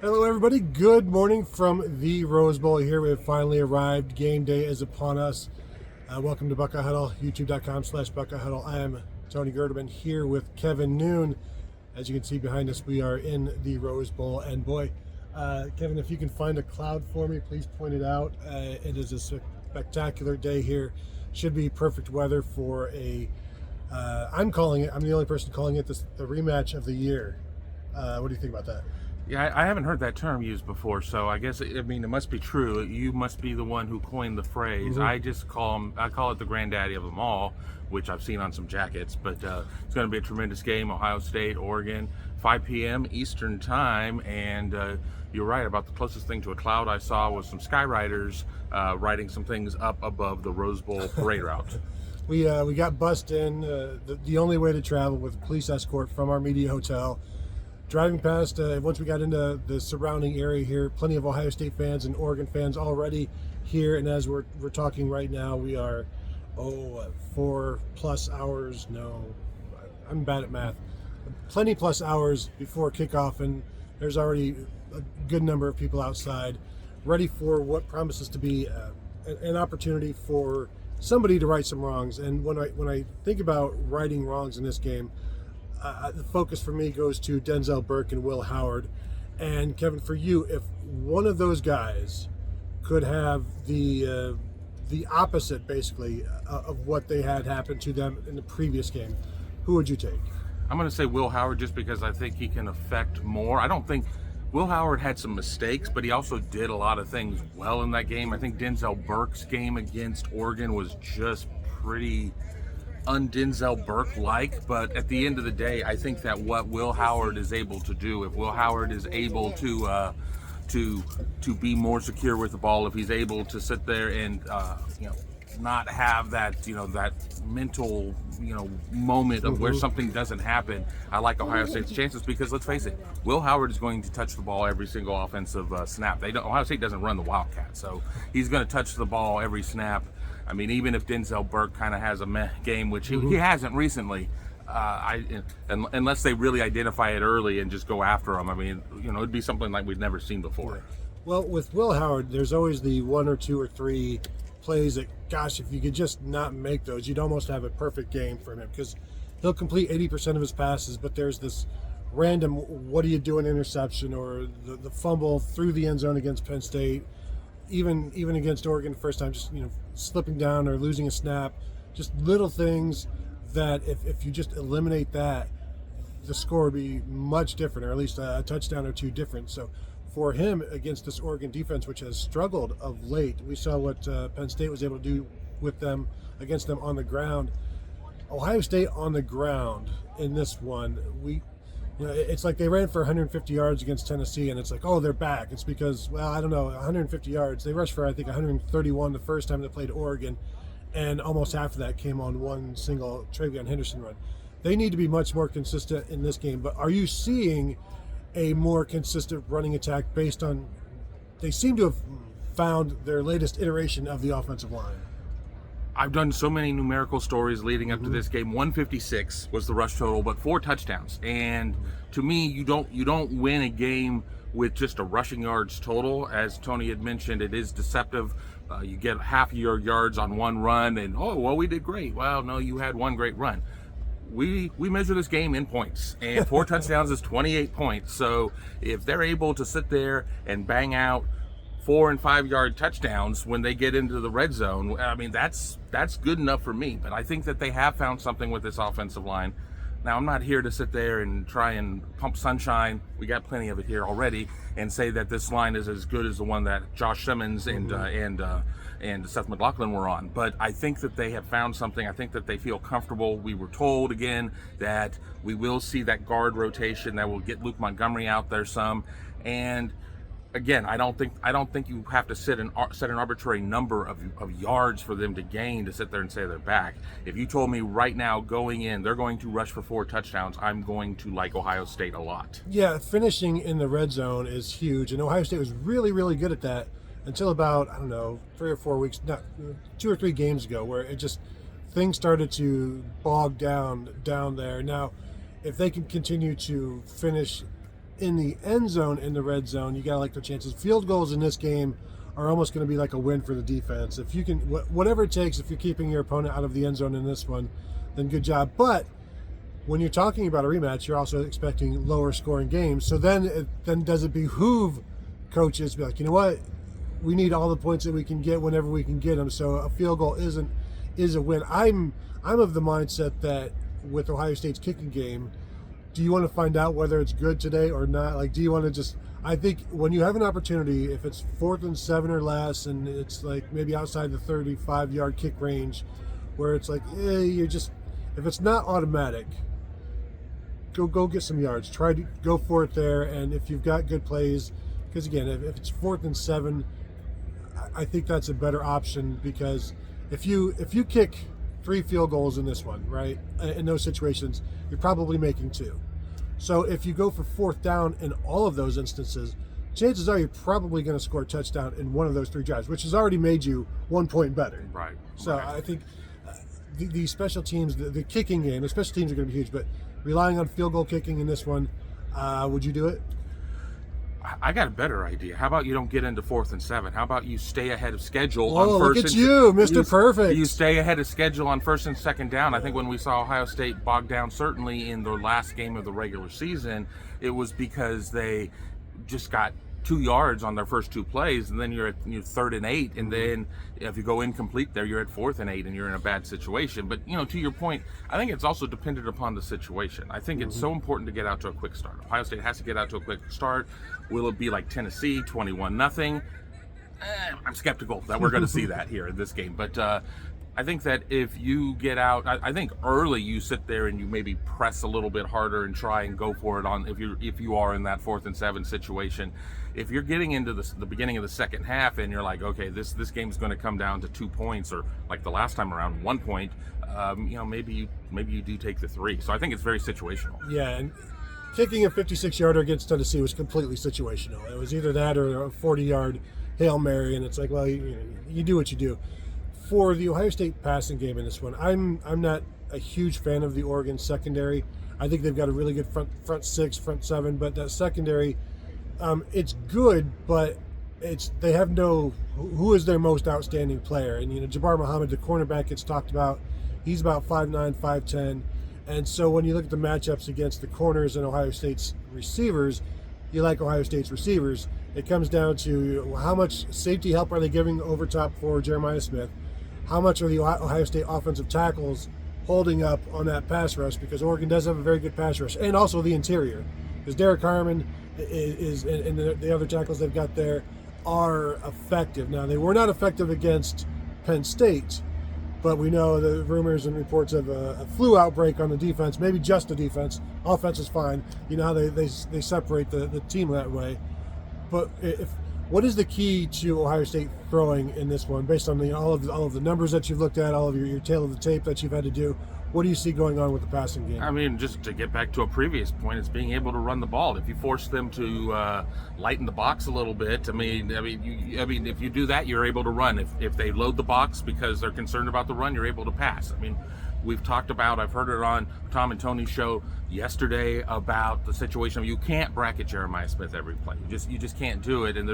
Hello, everybody. Good morning from the Rose Bowl. Here we have finally arrived. Game day is upon us. Welcome to Buckeye Huddle, youtube.com/Buckeye Huddle. I am Tony Gerdeman here with Kevin Noon. As you can see behind us, we are in the Rose Bowl. And boy, Kevin, if you can find a cloud for me, please point it out. It is a spectacular day here. Should be perfect weather for I'm the only person calling it the rematch of the year. What do you think about that? Yeah, I haven't heard that term used before, so I guess it must be true. You must be the one who coined the phrase. Mm-hmm. I call it the granddaddy of them all, which I've seen on some jackets. But it's going to be a tremendous game. Ohio State, Oregon, 5 p.m. Eastern time, and you're right about the closest thing to a cloud I saw was some skywriters writing some things up above the Rose Bowl parade route. We got bussed in the only way to travel with police escort from our media hotel. Driving past, once we got into the surrounding area here, plenty of Ohio State fans and Oregon fans already here. And as we're talking right now, we are 4+ hours. No, I'm bad at math. Plenty plus hours before kickoff, and there's already a good number of people outside, ready for what promises to be an opportunity for somebody to right some wrongs. And when I think about righting wrongs in this game, the focus for me goes to Denzel Burke and Will Howard. And Kevin, for you, if one of those guys could have the opposite, basically, of what they had happen to them in the previous game, who would you take? I'm going to say Will Howard just because I think he can affect more. I don't think Will Howard had some mistakes, but he also did a lot of things well in that game. I think Denzel Burke's game against Oregon was just pretty un-Denzel Burke-like, but at the end of the day, I think that what Will Howard is able to do, if Will Howard is able to be more secure with the ball, if he's able to sit there and not have that that mental moment of where something doesn't happen, I like Ohio State's chances because let's face it, Will Howard is going to touch the ball every single offensive snap. Ohio State doesn't run the Wildcat, so he's going to touch the ball every snap. I mean, even if Denzel Burke kind of has a meh game, which he hasn't recently, unless they really identify it early and just go after him, I mean, it'd be something like we've never seen before. Yeah. Well, with Will Howard, there's always the 1 or 2 or 3 plays that, gosh, if you could just not make those, you'd almost have a perfect game from him because he'll complete 80% of his passes, but there's this random what do you do an interception or the fumble through the end zone against Penn State. Even against Oregon the first time, just slipping down or losing a snap, just little things that if you just eliminate that, the score would be much different, or at least a touchdown or 2 different. So for him against this Oregon defense, which has struggled of late, we saw what Penn State was able to do with them against them on the ground. Ohio State on the ground in this one, it's like they ran for 150 yards against Tennessee, and it's like, oh, they're back. It's because, well, I don't know, 150 yards. They rushed for, I think, 131 the first time they played Oregon, and almost half of that came on one single Travion Henderson run. They need to be much more consistent in this game, but are you seeing a more consistent running attack based on, they seem to have found their latest iteration of the offensive line? I've done so many numerical stories leading up to this game. 156 was the rush total, but 4 touchdowns. And to me, you don't win a game with just a rushing yards total. As Tony had mentioned, it is deceptive. You get half your yards on one run, and we did great. Well, no, you had one great run. We measure this game in points, and 4 touchdowns is 28 points. So if they're able to sit there and bang out 4 and 5 yard touchdowns when they get into the red zone, I mean, that's good enough for me. But I think that they have found something with this offensive line. Now, I'm not here to sit there and try and pump sunshine. We got plenty of it here already, and say that this line is as good as the one that Josh Simmons and Seth McLaughlin were on. But I think that they have found something. I think that they feel comfortable. We were told again that we will see that guard rotation that will get Luke Montgomery out there some, and again, I don't think you have to set an arbitrary number of yards for them to gain to sit there and say they're back. If you told me right now going in, they're going to rush for 4 touchdowns, I'm going to like Ohio State a lot. Yeah, finishing in the red zone is huge, and Ohio State was really, really good at that until about, 3 or 4 weeks, 2 or 3 games ago, where things started to bog down there. Now, if they can continue to finish in the end zone, in the red zone, you got to like their chances. Field goals in this game are almost going to be like a win for the defense. If you can, whatever it takes, if you're keeping your opponent out of the end zone in this one, then good job. But when you're talking about a rematch, you're also expecting lower scoring games. So then does it behoove coaches to be like, you know what, we need all the points that we can get whenever we can get them. So a field goal is a win. I'm of the mindset that with Ohio State's kicking game, do you want to find out whether it's good today or not? Like, do you want to just? I think when you have an opportunity, if it's 4th and 7 or less, and it's like maybe outside the 35-yard kick range, where it's like, you're just, if it's not automatic, go get some yards. Try to go for it there, and if you've got good plays, because again, if it's 4th and 7, I think that's a better option, because if you kick 3 field goals in this one, right, in those situations, you're probably making 2. So if you go for 4th down in all of those instances, chances are you're probably going to score a touchdown in one of those 3 drives, which has already made you 1 point better. Right. So I think the special teams, the kicking game, the special teams are going to be huge, but relying on field goal kicking in this one, would you do it? I got a better idea. How about you don't get into 4th and 7? How about you stay ahead of schedule on first? Look at you, Mr. Perfect. You stay ahead of schedule on 1st and 2nd down. I think when we saw Ohio State bogged down, certainly in the last game of the regular season, it was because they just got 2 yards on their first 2 plays, and then you're at 3rd and 8, and then if you go incomplete there, you're at 4th and 8, and you're in a bad situation. But to your point, I think it's also dependent upon the situation. I think it's so important to get out to a quick start. Ohio State has to get out to a quick start. Will it be like Tennessee, 21-0? I'm skeptical that we're going to see that here in this game. But I think that if you get out, I think early you sit there and you maybe press a little bit harder and try and go for it on if you are in that 4th and 7 situation. If you're getting into the beginning of the second half and you're like, okay, this game is going to come down to 2 points, or like the last time around 1 point, maybe you do take the 3. So I think it's very situational. Yeah, and kicking a 56-yarder against Tennessee was completely situational. It was either that or a 40-yard Hail Mary, and it's like, well, you do what you do. For the Ohio State passing game in this one, I'm not a huge fan of the Oregon secondary. I think they've got a really good front 6, front 7, but that secondary, it's good, but they have no. Who is their most outstanding player? And Jabbar Muhammad, the cornerback, gets talked about. He's about 5'9", 5'10", and so when you look at the matchups against the corners and Ohio State's receivers, you like Ohio State's receivers. It comes down to how much safety help are they giving over top for Jeremiah Smith? How much are the Ohio State offensive tackles holding up on that pass rush? Because Oregon does have a very good pass rush, and also the interior. Because Derek Harmon is and the other tackles they've got there are effective. Now, they were not effective against Penn State, but we know the rumors and reports of a flu outbreak on the defense, maybe just the defense. Offense is fine. You know how they separate the team that way. But what is the key to Ohio State throwing in this one, based on all of the numbers that you've looked at, all of your tail of the tape that you've had to do? What do you see going on with the passing game? I mean, just to get back to a previous point, it's being able to run the ball. If you force them to lighten the box a little bit, I mean, if you do that, you're able to run. If they load the box because they're concerned about the run, you're able to pass. I mean, we've talked about, I've heard it on Tom and Tony's show yesterday about the situation of you can't bracket Jeremiah Smith every play. You just can't do it. And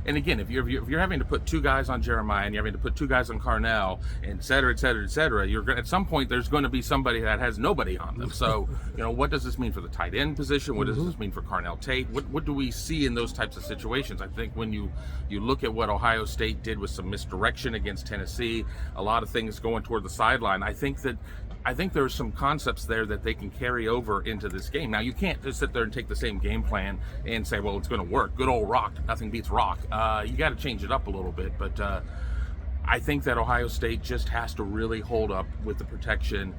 and again, if you're having to put 2 guys on Jeremiah and you're having to put 2 guys on Carnell, et cetera, you're at some point there's going to be somebody that has nobody on them. So what does this mean for the tight end position? What does this mean for Carnell Tate? What do we see in those types of situations? I think when you look at what Ohio State did with some misdirection against Tennessee, a lot of things going toward the sideline, I think there's some concepts there that they can carry over into this game. Now, you can't just sit there and take the same game plan and say, well, it's going to work. Good old rock. Nothing beats rock. You got to change it up a little bit. But I think that Ohio State just has to really hold up with the protection.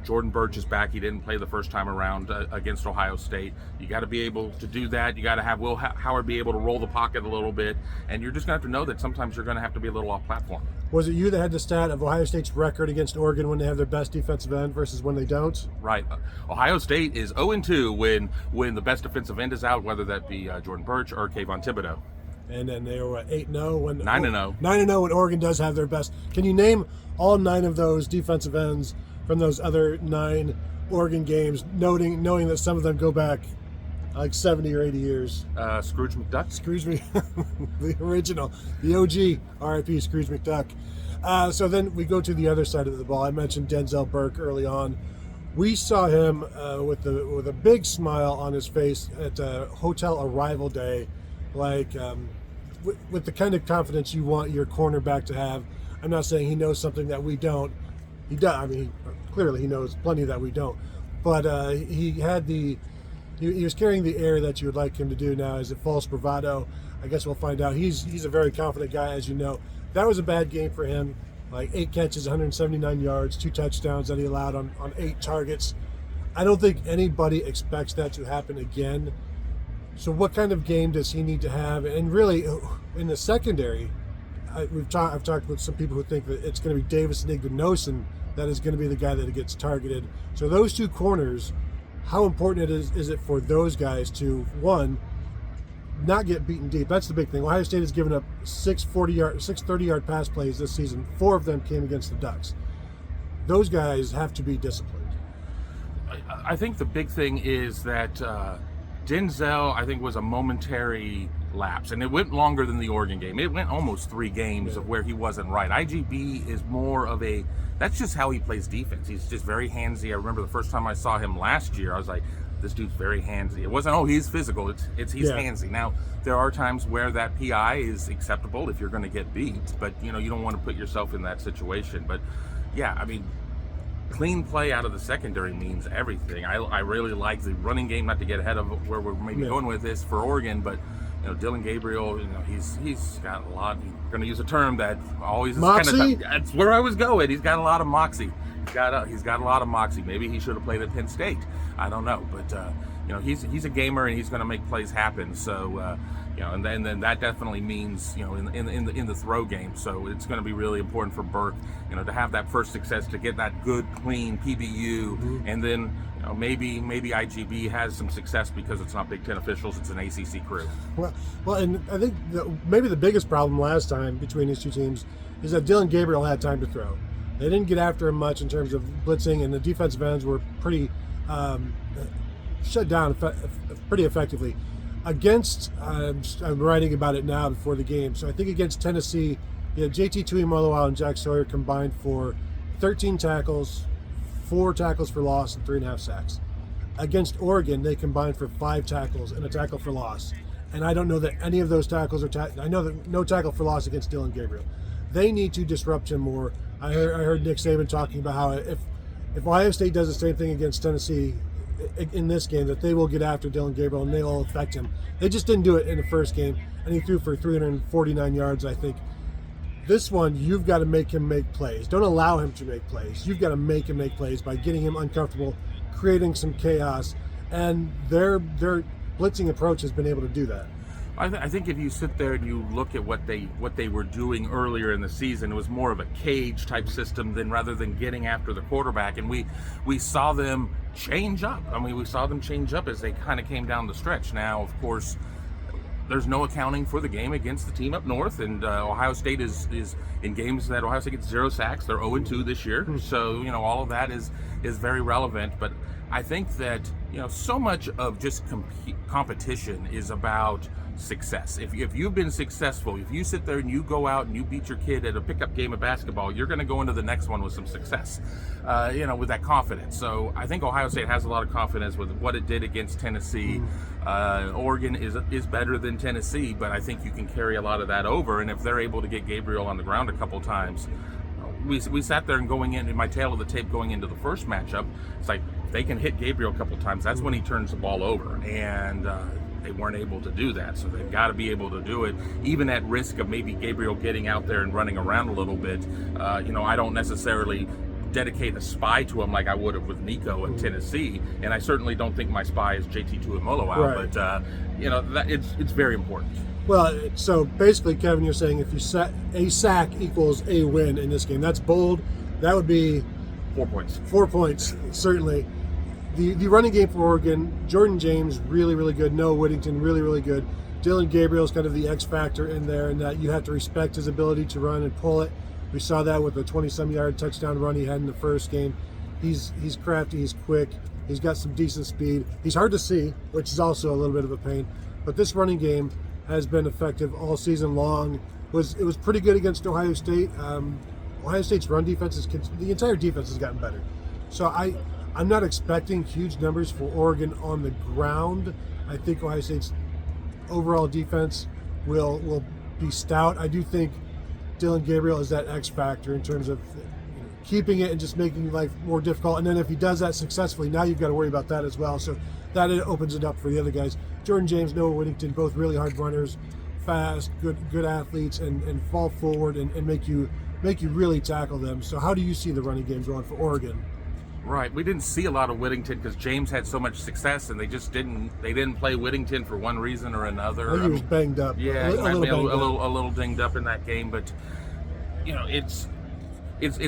Jordan Burch is back. He didn't play the first time around against Ohio State. You got to be able to do that. You got to have Will Howard be able to roll the pocket a little bit. And you're just going to have to know that sometimes you're going to have to be a little off platform. Was it you that had the stat of Ohio State's record against Oregon when they have their best defensive end versus when they don't? Right. Ohio State is 0-2 when the best defensive end is out, whether that be Jordan Burch or Kayvon Thibodeau. And then they were 8-0 when 9-0. 9-0 when Oregon does have their best. Can you name all 9 of those defensive ends from those other 9 Oregon games, knowing that some of them go back like 70 or 80 years. Scrooge McDuck. Scrooge the original, the OG, R.I.P. Scrooge McDuck. So then we go to the other side of the ball. I mentioned Denzel Burke early on. We saw him with a big smile on his face at hotel arrival day, like with the kind of confidence you want your cornerback to have. I'm not saying he knows something that we don't. He does. I mean, clearly he knows plenty that we don't. But he had he was carrying the air that you would like him to do now. Is it false bravado? I guess we'll find out. He's a very confident guy, as you know. That was a bad game for him. Like 8 catches, 179 yards, 2 touchdowns that he allowed on 8 targets. I don't think anybody expects that to happen again. So what kind of game does he need to have? And really, in the secondary, I've talked with some people who think that it's going to be Davis and Ignosin that is going to be the guy that gets targeted. So those 2 corners, how important is it for those guys to, one, not get beaten deep? That's the big thing. Ohio State has given up 6 30-yard pass plays this season. 4 of them came against the Ducks. Those guys have to be disciplined. I think the big thing is that Denzel, I think, was a momentary lapse, and it went longer than the Oregon game. It went almost 3 games of where he wasn't right. IGB is more of that's just how he plays defense. He's just very handsy. I remember the first time I saw him last year, I was like, this dude's very handsy. It wasn't, he's physical. He's handsy. Now, there are times where that PI is acceptable if you're going to get beat, but you don't want to put yourself in that situation. But yeah, I mean, clean play out of the secondary means everything. I really like the running game, not to get ahead of where we're maybe going with this for Oregon, but Dillon Gabriel, he's got a lot. I'm going to use a term that always is moxie? That's where I was going. He's got a lot of moxie. He's got a lot of moxie. Maybe he should have played at Penn State. I don't know, but he's a gamer and he's going to make plays happen. So and then that definitely means in the throw game. So it's going to be really important for Burke, to have that first success, to get that good clean PBU, and then maybe IGB has some success because it's not Big Ten officials, it's an ACC crew. Well, and I think maybe the biggest problem last time between these 2 teams is that Dillon Gabriel had time to throw. They didn't get after him much in terms of blitzing, and the defensive ends were pretty shut down pretty effectively. Against, I'm writing about it now before the game, so I think against Tennessee, JT Tuimoloau and Jack Sawyer combined for 13 tackles, 4 tackles for loss, and 3.5 sacks. Against Oregon, they combined for 5 tackles and a tackle for loss. And I don't know that any of those tackles are I know that no tackle for loss against Dillon Gabriel. They need to disrupt him more. I heard Nick Saban talking about how if Ohio State does the same thing against Tennessee in this game, that they will get after Dillon Gabriel and they will affect him. They just didn't do it in the first game, and he threw for 349 yards, I think. This one, you've got to make him make plays. Don't allow him to make plays. You've got to make him make plays by getting him uncomfortable, creating some chaos, and their blitzing approach has been able to do that. I think if you sit there and you look at what they were doing earlier in the season, it was more of a cage type system rather than getting after the quarterback, and we saw them change up. I mean, we saw them change up as they kind of came down the stretch. Now, of course, there's no accounting for the game against the team up north, and Ohio State is in games that Ohio State gets 0 sacks. They're 0-2 this year, so all of that is very relevant. But I think that so much of just competition is about success. If you've been successful, if you sit there and you go out and you beat your kid at a pickup game of basketball, you're going to go into the next one with some success, with that confidence. So I think Ohio State has a lot of confidence with what it did against Tennessee. Oregon is better than Tennessee, but I think you can carry a lot of that over. And if they're able to get Gabriel on the ground a couple times, we sat there and going in my tail of the tape going into the first matchup, it's like if they can hit Gabriel a couple times, that's when he turns the ball over. And they weren't able to do that, so they've got to be able to do it, even at risk of maybe Gabriel getting out there and running around a little bit. I don't necessarily dedicate a spy to him like I would have with Nico in Tennessee, and I certainly don't think my spy is JT Tuimoloau, right. But it's very important. Well, so basically, Kevin, you're saying if you a sack equals a win in this game. That's bold. That would be 4 points. 4 points, certainly. The running game for Oregon, Jordan James, really, really good. Noah Whittington, really, really good. Dillon Gabriel is kind of the X factor in there, and that you have to respect his ability to run and pull it. We saw that with the 20-some yard touchdown run he had in the first game. He's crafty, he's quick. He's got some decent speed. He's hard to see, which is also a little bit of a pain. But this running game has been effective all season long. It was pretty good against Ohio State. Ohio State's run defense the entire defense has gotten better. So I'm not expecting huge numbers for Oregon on the ground. I think Ohio State's overall defense will be stout. I do think Dillon Gabriel is that X factor in terms of keeping it and just making life more difficult. And then if he does that successfully, now you've got to worry about that as well. So that opens it up for the other guys. Jordan James, Noah Whittington, both really hard runners, fast, good athletes, and fall forward and make you really tackle them. So how do you see the running game going for Oregon? Right, we didn't see a lot of Whittington because James had so much success, and they didn't play Whittington for one reason or another. I think he was banged up. Yeah, he might be a little dinged up in that game, but it's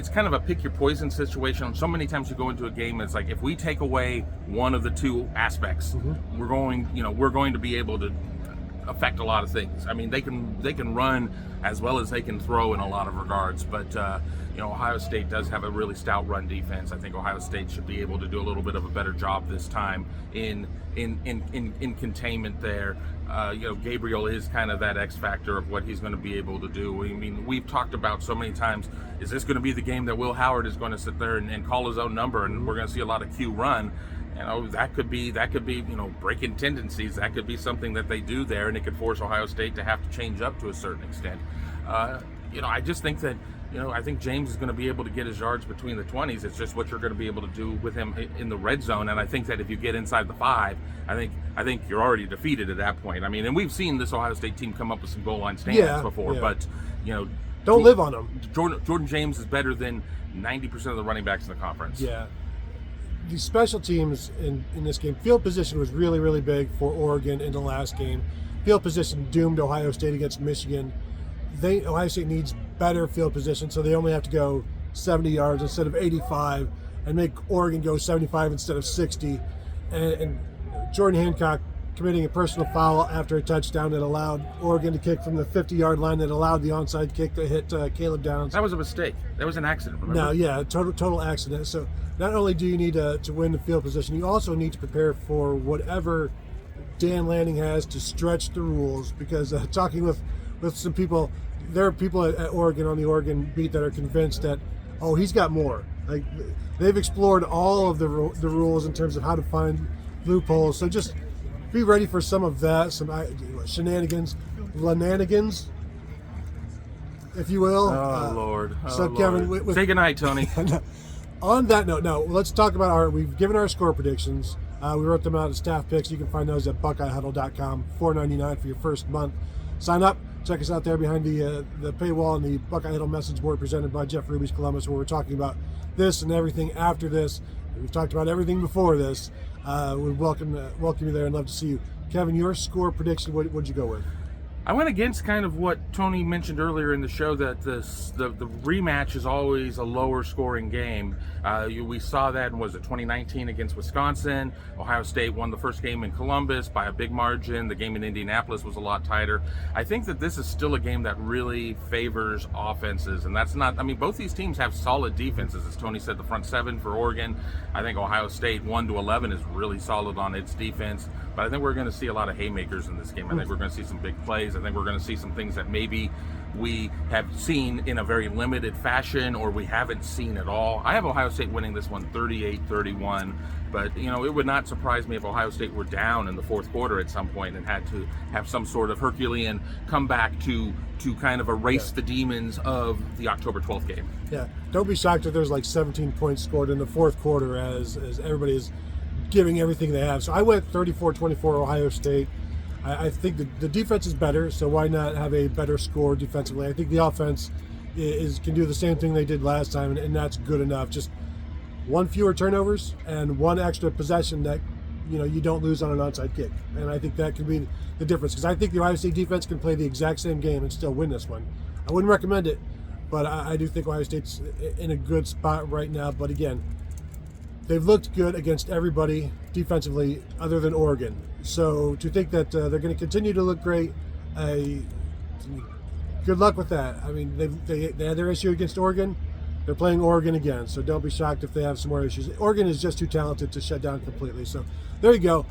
kind of a pick your poison situation. So many times you go into a game, it's like if we take away one of the two aspects, we're going to be able to affect a lot of things. I mean, they can run as well as they can throw in a lot of regards, but Ohio State does have a really stout run defense. I think Ohio State should be able to do a little bit of a better job this time in containment there. Gabriel is kind of that X factor of what he's going to be able to do. I mean, we've talked about so many times, is this going to be the game that Will Howard is going to sit there and call his own number, and we're going to see a lot of Q run? That could be breaking tendencies. That could be something that they do there, and it could force Ohio State to have to change up to a certain extent. I just think that I think James is going to be able to get his yards between the 20s. It's just what you're going to be able to do with him in the red zone. And I think that if you get inside the 5, I think you're already defeated at that point. I mean, and we've seen this Ohio State team come up with some goal line stands before, but don't live on them. Jordan James is better than 90% of the running backs in the conference. Yeah. The special teams in this game, field position was really, really big for Oregon in the last game. Field position doomed Ohio State against Michigan. Ohio State needs better field position, so they only have to go 70 yards instead of 85 and make Oregon go 75 instead of 60. And Jordan Hancock committing a personal foul after a touchdown that allowed Oregon to kick from the 50-yard line, that allowed the onside kick to hit Caleb Downs. That was a mistake. That was an accident, remember? No, yeah, total accident. So not only do you need to win the field position, you also need to prepare for whatever Dan Lanning has to stretch the rules, because talking with some people, there are people at Oregon on the Oregon beat that are convinced that, he's got more. Like, they've explored all of the rules in terms of how to find loopholes. So just be ready for some of that, some shenanigans, if you will. Lord. So Kevin, say goodnight, Tony. On that note, now let's talk about we've given our score predictions. We wrote them out as staff picks. You can find those at BuckeyeHuddle.com, $4.99 for your first month. Sign up. Check us out there behind the paywall and the Buckeye Huddle message board presented by Jeff Ruby's Columbus, where we're talking about this and everything after this. We've talked about everything before this. We welcome you there and love to see you. Kevin, your score prediction, what'd you go with? I went against kind of what Tony mentioned earlier in the show, that the rematch is always a lower scoring game. We saw that in, 2019 against Wisconsin. Ohio State won the first game in Columbus by a big margin. The game in Indianapolis was a lot tighter. I think that this is still a game that really favors offenses, and that's not, both these teams have solid defenses. As Tony said, the front 7 for Oregon. I think Ohio State 1-11 is really solid on its defense, but I think we're going to see a lot of haymakers in this game. I think we're going to see some big plays. I think we're going to see some things that maybe we have seen in a very limited fashion or we haven't seen at all. I have Ohio State winning this one 38-31, but it would not surprise me if Ohio State were down in the fourth quarter at some point and had to have some sort of Herculean comeback to kind of erase the demons of the October 12th game. Yeah, don't be shocked if there's like 17 points scored in the fourth quarter as everybody is giving everything they have. So I went 34-24 Ohio State. I think the defense is better, so why not have a better score defensively? I think the offense can do the same thing they did last time, and that's good enough. Just one fewer turnovers and one extra possession that you don't lose on an onside kick. And I think that could be the difference, because I think the Ohio State defense can play the exact same game and still win this one. I wouldn't recommend it, but I do think Ohio State's in a good spot right now. But again, they've looked good against everybody defensively other than Oregon. So to think that they're going to continue to look great, good luck with that. They had their issue against Oregon. They're playing Oregon again, so don't be shocked if they have some more issues. Oregon is just too talented to shut down completely. So there you go.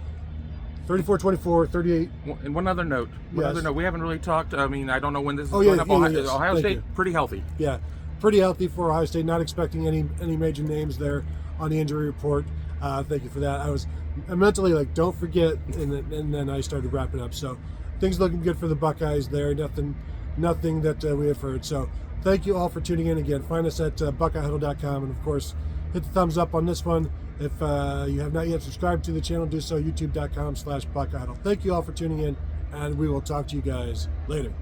34-24, 38. And one other note. We haven't really talked. I mean, I don't know when this is going up. Yes. Ohio State, pretty healthy. Yeah, pretty healthy for Ohio State. Not expecting any major names there on the injury report. Thank you for that. I'm mentally like, don't forget, and then I started wrapping up. So things looking good for the Buckeyes there. Nothing that we have heard. So thank you all for tuning in again. Find us at BuckeyeHuddle.com, and of course, hit the thumbs up on this one. If you have not yet subscribed to the channel, do so. YouTube.com/BuckeyeHuddle. Thank you all for tuning in, and we will talk to you guys later.